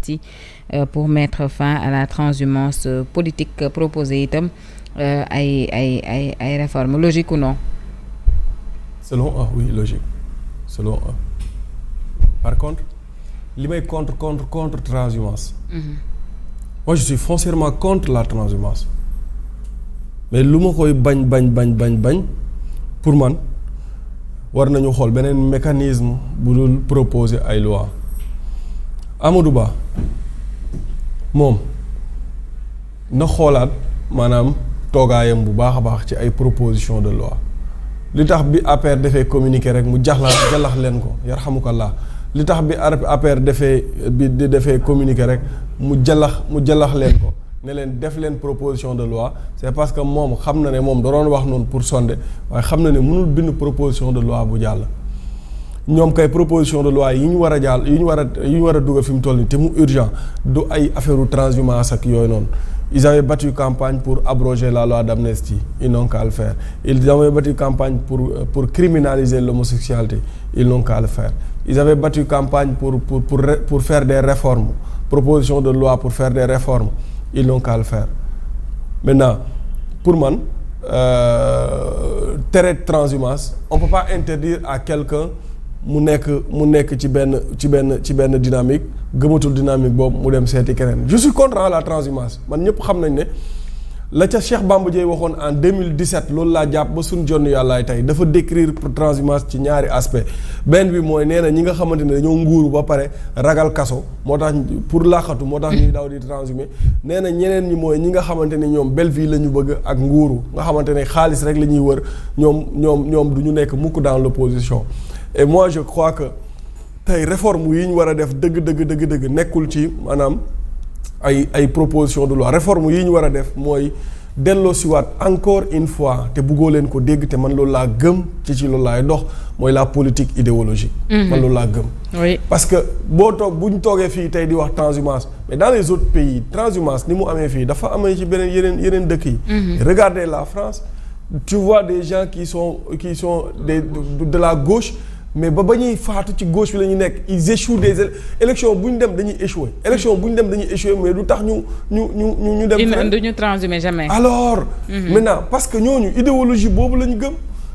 parti pour mettre fin à la transhumance politique proposée itam ay réformes logique ou non? Selon eux, oui, logique. Selon eux. Par contre, li may contre transhumance. Moi, je suis foncièrement contre la transhumance. Mais lu ma koy bañ pour man war nañu xool beneen mécanisme bu dul proposer ay loi Amadou Ba moom na xoolaat maanaam toogaayam bu baax a baax ci ay proposition de loi li tax bi APR defee communiqué rek mu jàllax leen ko yarhamukallah li tax bi APR defee communiqué rek mu jàllax leen ko ne leen def leen proposition de loi c'est parce que moom xam na ne moom da doon wax noonu pour sonder waaye xam na ne mënul bind proposition de loi bu jàll ñoom kay proposition de loi yi ñu war a jàll yi ñu war a dugal fi mu toll nii te mu urgent du ay affaire transhumance ak yooyu noonu ils avaient battu campagne pour abroger la loi d'amnistie ils n'ont qu'à le faire ils avaient battu campagne pour criminaliser l'homosexualité ils n'ont qu'à le faire ils avaient battu campagne pour faire des réformes proposition de loi pour faire des réformes ils n'ont qu'à le faire maintenant pour man tere transhumance on peut pas interdire à quelqu'un mu nekk ci benn dynamique gëmatul dynamique boobu mu dem seeti keneen je suis contre la transhumance man ñëpp xam nañ ne la ca Cheikh Bamba Dièye waxoon en 2017 loolu laa jàpp ba suñ jonn yàllaay tey dafa décrire transhumance ci ñaari aspect benn bi mooy nee na ñi nga xamante ne dañoo nguuru ba pare ragal kaso moo tax pour laaxatu moo tax ñuy daw di transhumer nee na ñeneen ñi mooy ñi nga xamante ne ñoom belle vie la ñu bëgg ak nguuru nga xamante ne xaalis rek la ñuy wër ñoom du ñu nekk mukk dans l'opposition et moi je crois que tey réforme yi ñu war a def dëgg nekkul ci maanaam ay proposition de loi réforme yi ñu war a def mooy delloo siwaat encore une fois te buggoo leen ko dégg te man loolu laa gëm ci loolu laay dox mooy la politique idéologique man loolu laa gëm oui parce que bu ñu toogee fii tey di wax transhumance mais dans les autres pays transhumance ni mu amee fii dafa amee ci beneen yeneen dëkk yi regardez la France tu vois des gens qui sont de la gauche mais ba ñuy faatu ci gauche bi la ñu nekk ils échouent des élections bu ñu dem dañuy échouer mais du tax ñu dem duñu transhumer jamais alors maintenant parce que ñooñu idéologie boobu la ñu gëm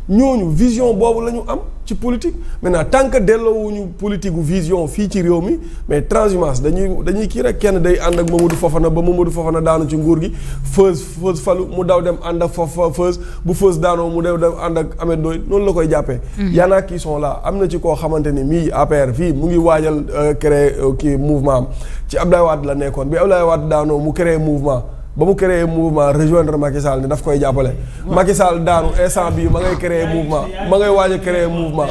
ñooñu vision boobu la ñu am ci politique maintenant tant que delloowuñu politique gu vision fii ci réew mi mais transhumance dañuy kii rek kenn day ànd ak Mamadou Fofana ba Mamadou Fofana daanu ci nguur gi Feuz falu mu daw dem ànd ak Feuz bu Feuz daanoo mu dem ànd ak Ahmed Ndoye noonu la koy jàppee y'en a qui sont là am na ci koo xamante ni mii APR fii mu ngi waajal créer kii mouvement am ci Abdoulaye Wade la nekkoon bi Abdoulaye Wade daanoo mu créer mouvement ba mu créé mouvement rejoindre Macky Sall ne daf koy jàppale Macky Sall daanu instant bii ma ngay créé mouvement ma ngay waaj a créé mouvement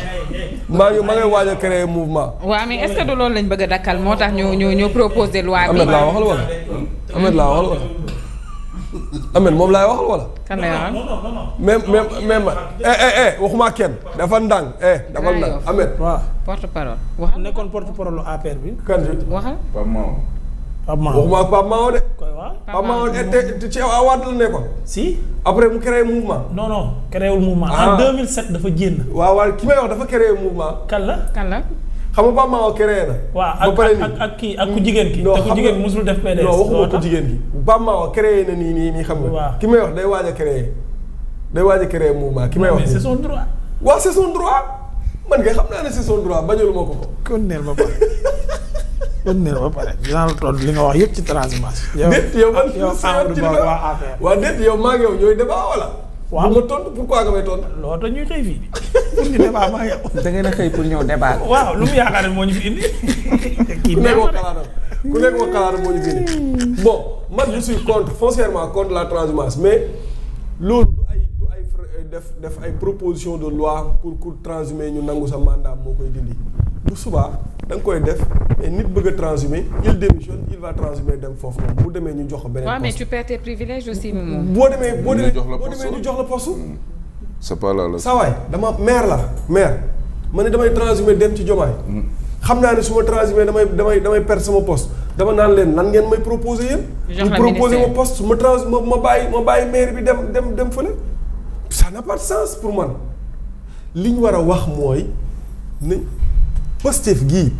ma ngay waaj a créé mouvement. waaw mais est-ce que du loolu lañ bëgg a dakkal moo tax ñu proposer loi bi. Ahmed laa waxal wala Ahmed moom laay waxal wala. kan lay waxal. même waxuma kenn dafa ndànk dafa ndànk Ahmed. waaw porte parole waxal. nekkoon porte parole APR bi. kan waxal. Pape Mao waxuma Pape Mao de. Pape Mao te ci Wade la nekkoon. si. après mu créé mouvement. non créé wul mouvement. en 2007 dafa génn. waaw ki may wax dafa créé mouvement. kan la. xam nga Pape Mao créé na. waaw ak kii ak ku jigéen ki. te ku jigéen musul def PDS. non waxuma ko jigéen ki. Pape Mao créé na nii xam nga. waaw ki may wax day waaj a créé mouvement ki may wax. mais c'est son droit. waaw c'est son droit man kay xam naa ne c'est son droit bañalu ma ko. kon neel ba pare dinaa la tontu li nga wax yëpp ci transhumance. yow man Amadou Ba waa APR. waaw déet yow maa ngi yow ñooy débat wala. waaw bu ma tontu pourquoi nga may tontu. loolu tax ñuy xëy fii pour ñu débat maa yow. da ngeen a xëy pour ñëw débat. waaw lu mu yaakaar ne moo ñu fi indi. ku nekk wax xalaatam moo ñu fi indi. bon man je suis foncièrement contre la transhumance mais loolu du ay def ay proposition de loi pour transhumer ñu nangu sa mandat moo koy dindi bu subaa da nga koy def mais nit bëgg a transhumer il démissionne il va transhumer dem foofu moom bu demee ñu jox ko beneen poste. waaw mais tu perds tes privilèges aussi moom. boo demee ñu jox la poste. c'est pas là la. saa waay dama maire ma ne damay transhumer dem ci Diomaye. xam naa ne su ma transhumer damay perdre sama poste dama naan leen lan ngeen may proposer yéen. ñu proposer ma poste ma bàyyi maire bi dem fële. ça n'a pas de sens pour man li ñu war a wax mooy ne Pastef gii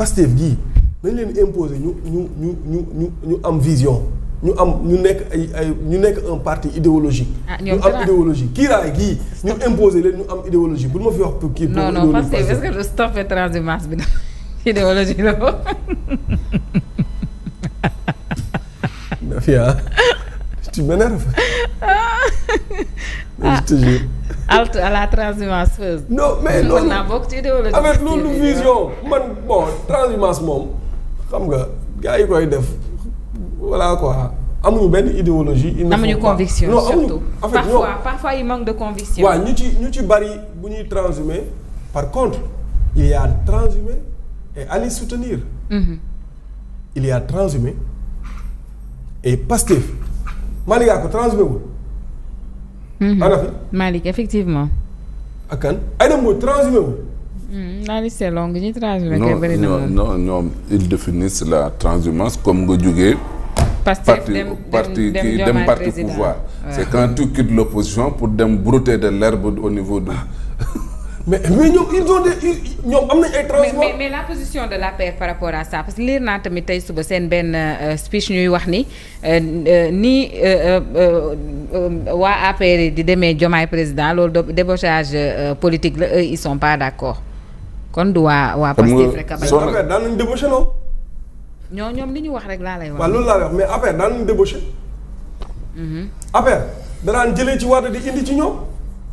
nañ leen imposer ñu am vision ñu nekk un parti idéologique. ñu am idéologie kiiraay gii ñu imposer leen ñu am idéologie bul ma fi wax pour kii. non parce que est-ce que stop transhumance bi idéologie la ko. Fia tu m'énerves. Je te jure. halte à la transhumance feuse. non mais loolu naa bokk ci idéologie. avec loolu vision man bon transhumance moom xam nga gars yi koy def voilà quoi amuñu benn idéologie. amuñu conviction non surtout en fait parfois il manque de conviction. waaw ñu ci bari bu ñuy transhumer par contre il y a transhumer et aller soutenir. Il y a transhumé et Pastef Malick Gakou transhumé wul. ana fi Malick effectivement. ak kan Aïda Mbodj transhumé wul. la liste est longue ñi transhumé kay bëri na moom. non ñoom ils définissent la transhumance comme nga jógee. Pastef dem parti pouvoir. C'est quand tu quittes l'opposition pour dem brouter de l'herbe au niveau du. mais ñoom ils ont ñoom am nañ ay transhumants. mais la position de l'APR par rapport à ça parce que liir naa tamit tey suba seen benn speech ñuy wax ni waa APR yi di demee Diomaye président loolu débauchage politique la eux ils sont pas d'accord kon du waa Pastef rek a bañ. APR daan nañ débauché non. ñoom li ñu wax rek laa lay wax. waaw loolu laa lay wax mais APR daan nañ débauché. APR danaan jëlee ci Wade di indi ci ñoom.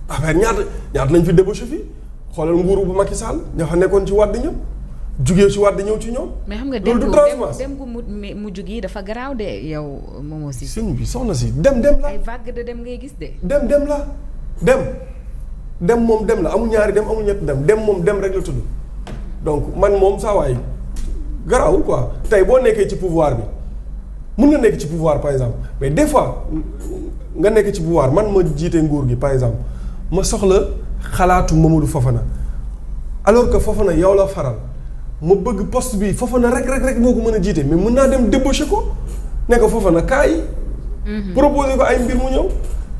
APR ñaata nañ fi débauché fii. xoolal nguuru bu Macky Sall ñoo xam nekkoon ci Wade ñëpp jugee ci Wade ñëw ci ñoom. mais xam nga dem gu mujj gi dafa garaaw de yow moom aussi. sëñ bi soxna si dem la. ay vague de dem ngay gis de. dem la dem moom dem la amul ñaari dem amul ñett dem moom dem rek la tudd donc man moom saa waay garaawul quoi tey boo nekkee ci pouvoir bi mun nga nekk ci pouvoir par exemple mais des fois nga nekk ci pouvoir man ma jiite nguur gi par exemple ma soxla. xalaatu Mamadou Fofana alors que Fofana yow la faral ma bëgg poste bi Fofana rek moo ko mën a jiite mais mën naa dem débaucher ko ne ko Fofana kaay. proposer ko ay mbir mu ñëw.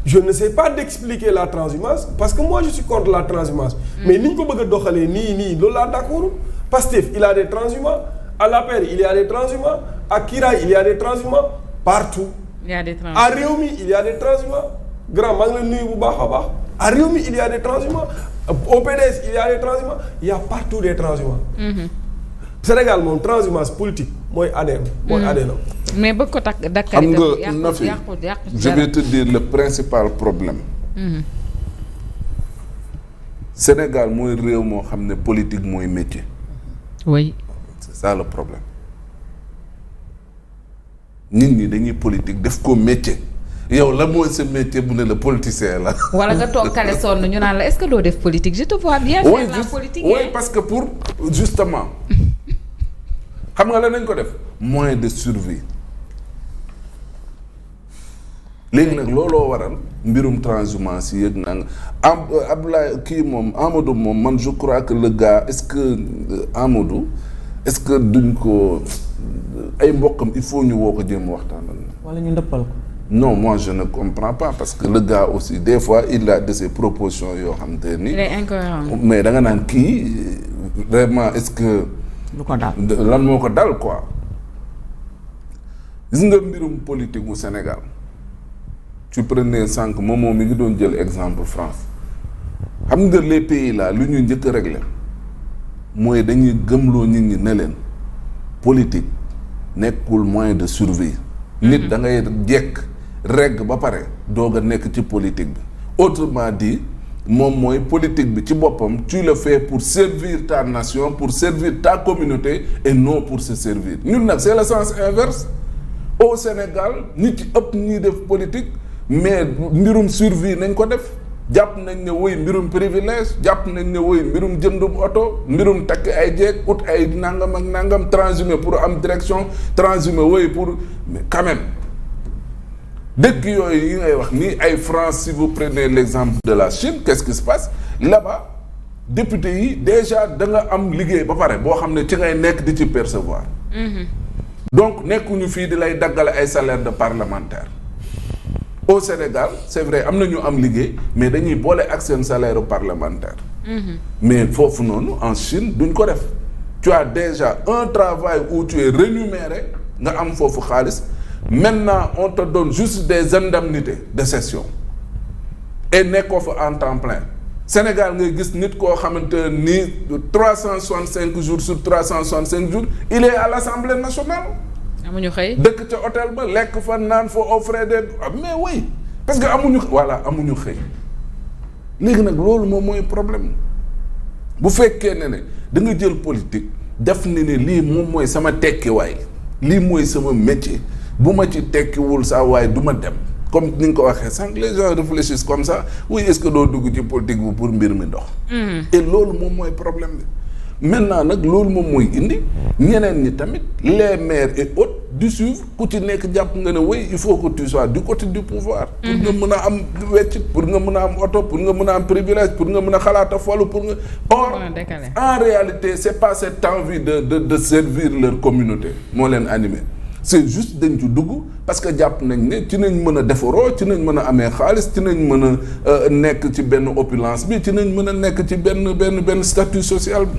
je ne sais pas d'expliquer la transhumance parce que moi je suis contre la transhumance. mais ni ñu ko bëgg a doxalee nii loolu laa d'accord. Pastef il y a des transhumants à l'APR il y a des transhumants à Kiraay il y a des transhumants partout. il y a des transhumants à Rewmi il y a des transhumants grand maa ngi leen nuyu bu baax a baax. À Rewmi il y a des transhumants au PDS il y a des transhumants il y a partout des transhumants. Sénégal moom transhumance politique mooy ADN. mooy ADN. mais bëgg ko dakkal xam nga je vais te dire le principal problème. Sénégal mooy réew moo xam ne politique mooy métier. oui. c'est ça le problème nit ñi dañuy politique def ko métier. yow la mooy sa métier bu ne la politicien la. wala nga toog kale sonn ñu naan la est-ce que doo def politique je te vois bien faire la politique. oui parce que pour justement xam nga la nañ ko def moyen de survie léegi nag looloo waral mbirum transhumance yi yëg naa nga Abdoulaye kii moom Amadou moom man je crois que le gars est-ce que Amadou est-ce que duñ ko ay mbokkam il faut ñu woo ko jéem waxtaan. wala ñu ndëppal ko. Non, moi je ne comprends pas parce que le gars aussi des fois il a de ses propositions yoo xam te ni. il est incohérent. mais da nga naan kii vraiment est-ce que. lu ko dal lan moo ko dal quoi. gis nga mbirum politique mu Sénégal tu prenais sànq moom mi ngi doon jël exemple France xam nga les pays là lu ñu njëkk a régler mooy dañuy gëmloo nit ñi ne leen politique nekkul moyen de survie. nit da ngay jekk. règle ba pare doog a nekk ci politique bi autrement dit moom mooy politique bi ci boppam tu le fais pour servir ta nation pour servir ta communauté et non pour se servir ñun nag c'est le sens inverse au Sénégal nit ci ëpp ñuy def politique mais mbirum survie nañ ko def jàpp nañ ne woy mbirum privilège jàpp nañ ne woy mbirum jëndum oto mbirum takk ay jeeg ut ay nangam ak nangam transhumé pour am direction transhumé woy pour mais quand même dëkk yooyu yi ngay wax nii ay France si vous prenez l'exemple de la Chine qu'est-ce qui se passe là-bas député yi déjà da nga am liggéey ba pare boo xam ne ci ngay nekk di ci percevoir. donc nekkuñu fii di lay daggale ay salaire de parlementaire au Sénégal c'est vrai am na ñu am liggéey mais dañuy boole ak seen salaire parlementaire. mais foofu noonu en Chine duñ ko def tu as déjà un travail où tu es rémunéré nga am foofu xaalis maintenant on te donne juste des indemnités de cession et nekkoo fa en temps plein Sénégal ngay gis nit koo xamante ni 365 jours sur 365 jours il est à l'Assemblée nationale. amuñu xëy. dëkk ca hôtel ba lekk fa naan fa au frais de mais oui parce que amuñu xëy léegi nag loolu moom mooy problème bu fekkee ne da nga jël politique def ni ne lii moom mooy sama tekkiwaay lii mooy sama métier bu ma ci tekkiwul saa waaye du ma dem. comme ni nga ko waxee sànq les gens réfléchissent comme ça oui est-ce que doo dugg ci politique bu pour mbir mi dox. et loolu moom mooy problème bi maintenant nag loolu moom mooy indi ñeneen ñi tamit les maires et autres du suivre ku ci nekk jàpp nga ne oui il faut que tu sois du côté du pouvoir. pour nga mën a am weccit pour nga mën a am oto pour nga mën a am privilège pour nga mën a xalaat a falu pour nga. or en réalité c'est pas cette envie de servir leur communauté moo leen animé. c'est juste dañ ci dugg parce que jàpp nañ ne ci nañ mën a defaroo ci nañ mën a amee xaalis ci nañ mën a nekk ci benn opulence bi ci nañ mën a nekk ci benn statut social bi.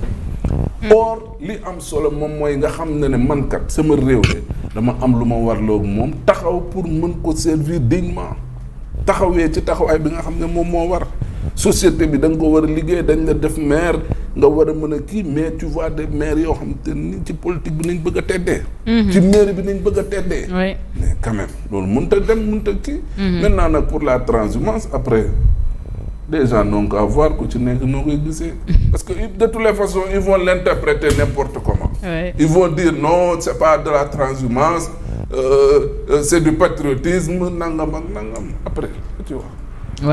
or li am solo moom mooy nga xam ne man kat sama réew de dama am lu ma warloo moom taxaw pour mën ko servir dignement taxawee ci taxawaay bi nga xam ne moom moo war société bi da nga ko war a liggéey dañ la def maire nga war a mën a kii mais tu vois des maires yoo xam te ni ci politique bi nañ bëgg a teddee. ci mairie bi nañ bëgg a teddee. mais quand même loolu mënut a dem mënut a kii. maintenant nag pour la transhumance après les gens n'ont qu'à voir ku ci nekk noo koy gisee. parce que de toutes les façons ils vont l'interpréter n'importe comment. Ils vont dire non c'est pas de la transhumance c'est du patriotisme nangam ak nangam après.